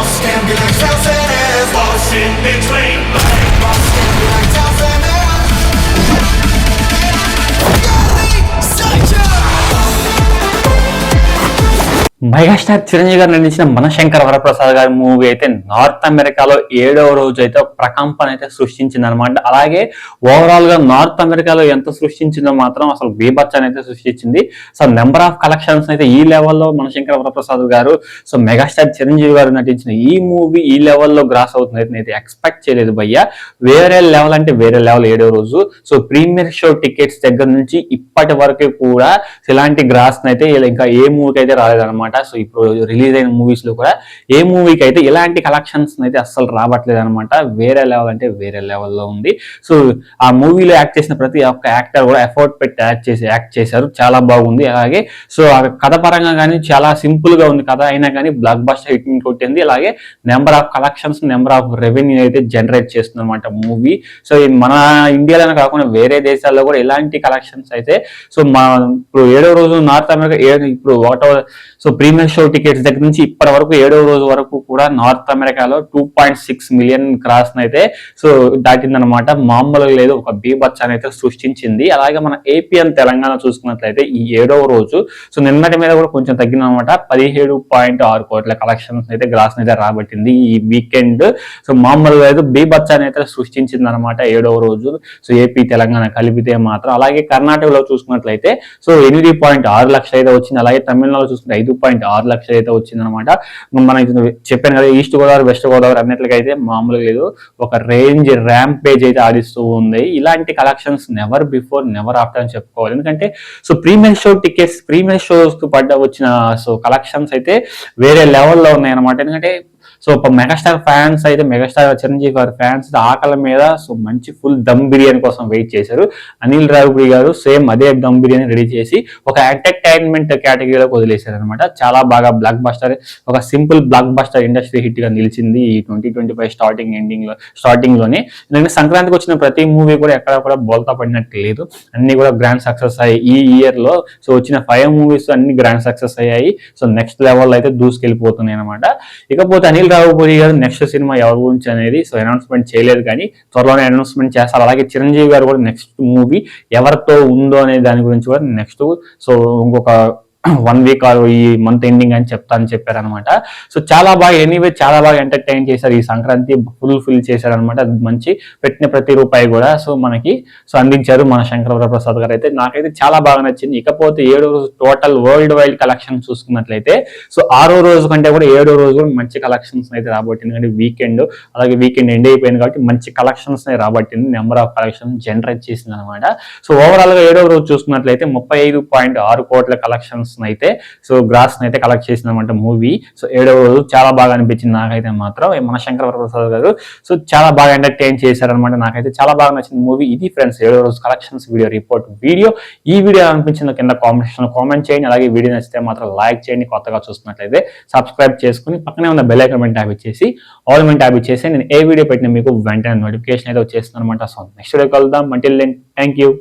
Boss can be like Chelsea, boss in between. Boss can be like Chelsea. Megastar Chiranjeevi గారు నటించిన మనశంకర వరప్రసాద్ గారి movie అయితే north అమెరికాలో 7వ రోజు అయితే ప్రకంపన అయితే సృష్టించింది అనమాట. అలాగే ఓవరాల్ గా నార్త్ అమెరికాలో ఎంత సృష్టించిందో మాత్రం అసలు బీభత్సాన్ని అయితే సృష్టించింది. సో నెంబర్ ఆఫ్ కలెక్షన్స్ అయితే ఈ లెవెల్లో మనశంకర వరప్రసాద్ గారు, సో మెగాస్టార్ చిరంజీవి గారు నటించిన ఈ మూవీ ఈ లెవెల్లో గ్రాస్ అవుతుంది అయితే ఎక్స్పెక్ట్ చేయలేదు భయ్య. వేరే లెవెల్ అంటే వేరే లెవెల్ 7వ రోజు. సో ప్రీమియర్ షో టికెట్స్ దగ్గర నుంచి ఇప్పటి వరకు కూడా ఇలాంటి గ్రాస్ అయితే ఇంకా ఏ మూవీకి అయితే రాలేదన్నమాట. సో ఇప్పుడు రిలీజ్ అయిన మూవీస్ లో కూడా ఏ మూవీకి అయితే ఇలాంటి కలెక్షన్స్ అయితే అస్సలు రావట్లేదు అనమాట. వేరే లెవెల్ అంటే వేరే లెవెల్లో ఉంది. సో ఆ మూవీలో యాక్ట్ చేసిన ప్రతి ఒక్క యాక్టర్ కూడా ఎఫర్ట్ పెట్టి యాక్ట్ చేశారు. చాలా బాగుంది. అలాగే సో ఆ కథ పరంగా కానీ చాలా సింపుల్ గా ఉంది కథ, అయినా కానీ బ్లాక్ బస్టర్ హిట్ కొట్టింది. అలాగే number of collections, number of revenue అయితే జనరేట్ చేస్తుంది అనమాట మూవీ. సో మన ఇండియాలోనే కాకుండా వేరే దేశాల్లో కూడా ఇలాంటి కలెక్షన్స్ అయితే సో ఇప్పుడు 7వ రోజు నార్త్ అమెరికా ఇప్పుడు సో ప్రీమియర్ షో టికెట్స్ దగ్గర నుంచి ఇప్పటి వరకు 7వ రోజు వరకు కూడా నార్త్ అమెరికాలో 2.6 మిలియన్ క్రాస్ అయితే సో దాటిందనమాట. మామూలుగా లేదు, ఒక బీభత్సాన్ని అయితే సృష్టించింది. అలాగే మన ఏపీ అండ్ తెలంగాణ చూసుకున్నట్లయితే ఈ 7వ రోజు సో నిన్నటి మీద కూడా కొంచెం తగ్గిందనమాట. 17.6 కోట్ల కలెక్షన్స్ అయితే గ్రాస్ అయితే రాబట్టింది ఈ వీకెండ్. సో మామూలుగా లేదు, బీభత్సాన్ని అయితే సృష్టించింది అనమాట 7వ రోజు. సో ఏపీ తెలంగాణ కలిపితే మాత్రం. అలాగే కర్ణాటకలో చూసుకున్నట్లయితే సో 8.6 లక్షలు అయితే వచ్చింది. అలాగే తమిళనాడులో చూసుకుంటే 5.6 లక్షలు అయితే వచ్చిందనమాట. మనకి చెప్పాను కదా, ఈస్ట్ గోదావరి వెస్ట్ గోదావరి అన్నిటికైతే మామూలుగా లేదు, ఒక రేంజ్ ర్యాంపేజ్ అయితే ఆడిస్తూ ఉంది. ఇలాంటి collections never before never after అని చెప్పుకోవాలి. ఎందుకంటే so premiere show tickets, premiere shows కు వచ్చిన సో కలెక్షన్స్ అయితే వేరే లెవెల్లో ఉన్నాయి అనమాట. ఎందుకంటే సో మెగాస్టార్ ఫ్యాన్స్ అయితే, మెగాస్టార్ చిరంజీవి గారి ఫ్యాన్స్ ఆకలి మీద సో మంచి ఫుల్ దమ్ బిర్యానీ కోసం వెయిట్ చేశారు. అనిల్ రావిపూడి గారు సేమ్ అదే దమ్ బిర్యానీ రెడీ చేసి ఒక ఎంటర్టైన్మెంట్ కేటగిరీలోకి వదిలేశారు అనమాట. చాలా బాగా బ్లాక్ బస్టర్, ఒక simple block buster industry hit గా నిలిచింది ఈ 2025 స్టార్టింగ్ లోనే. ఎందుకంటే సంక్రాంతికి వచ్చిన ప్రతి మూవీ కూడా ఎక్కడ కూడా బోల్తా పడినట్టు లేదు, అన్ని కూడా గ్రాండ్ సక్సెస్ అయ్యాయి. ఈ ఇయర్ లో సో వచ్చిన 5 మూవీస్ అన్ని గ్రాండ్ సక్సెస్ అయ్యాయి. సో నెక్స్ట్ లెవెల్ అయితే దూసుకెళ్ళిపోతున్నాయి అనమాట. ఇకపోతే అనిల్ రావిపూడి గారు నెక్స్ట్ సినిమా ఎవరి గురించి అనేది సో అనౌన్స్మెంట్ చేయలేదు, కానీ త్వరలోనే అనౌన్స్మెంట్ చేస్తారు. అలాగే చిరంజీవి గారు కూడా నెక్స్ట్ మూవీ ఎవరితో ఉందో అనే దాని గురించి కూడా నెక్స్ట్ సో ఇంకొక 1 వీక్ ఈ మంత్ ఎండింగ్ అని చెప్పారనమాట. సో చాలా బాగా ఎనీవే చాలా బాగా ఎంటర్టైన్ చేశారు. ఈ సంక్రాంతి ఫుల్ చేశారనమాట. మంచి పెట్టిన ప్రతి రూపాయి కూడా సో మనకి సో అందించారు మన శంకర వరప్రసాద్ గారు అయితే. నాకైతే చాలా బాగా నచ్చింది. ఇకపోతే 7వ రోజు టోటల్ వరల్డ్ వైడ్ కలెక్షన్ చూసుకున్నట్లయితే సో 6వ రోజు కంటే కూడా 7వ రోజు కూడా మంచి కలెక్షన్స్ అయితే రాబట్టింది. ఎందుకంటే వీకెండ్, అలాగే వీకెండ్ ఎండ్ అయిపోయింది కాబట్టి మంచి కలెక్షన్స్ రాబట్టింది, నెంబర్ ఆఫ్ కలెక్షన్ జనరేట్ చేసింది అనమాట. సో ఓవరాల్ గా 7వ రోజు చూసుకున్నట్లయితే 35.6 కోట్ల కలెక్షన్స్ అయితే సో గ్రాస్ అయితే కలెక్ట్ చేసింది అనమాట మూవీ. సో 7వ రోజు చాలా బాగా అనిపించింది నాకైతే మాత్రం. మన శంకర వరప్రసాద్ గారు సో చాలా బాగా ఎంటర్టైన్ చేశారనమాట. నాకైతే చాలా బాగా నచ్చింది మూవీ. ఇది ఫ్రెండ్స్ 7వ రోజు కలెక్షన్స్ వీడియో రిపోర్ట్ వీడియో. ఈ వీడియో అనిపించింది కింద కామెంట్ చేయండి. అలాగే వీడియో నచ్చితే మాత్రం లైక్ చేయండి. కొత్తగా చూస్తున్నట్లయితే సబ్స్క్రైబ్ చేసుకుని పక్కనే ఉన్న బెల్ ఐకాన్ ట్యాబ్ ఇచ్చేసి ఆల్ ట్యాబ్ ఇచ్చేసి నేను ఏ వీడియో పెట్టినా మీకు వెంటనే నోటిఫికేషన్ అయితే వచ్చేస్తుంది అనమాట. సో నెక్స్ట్ వీడియో కలుద్దాం. Until then thank you.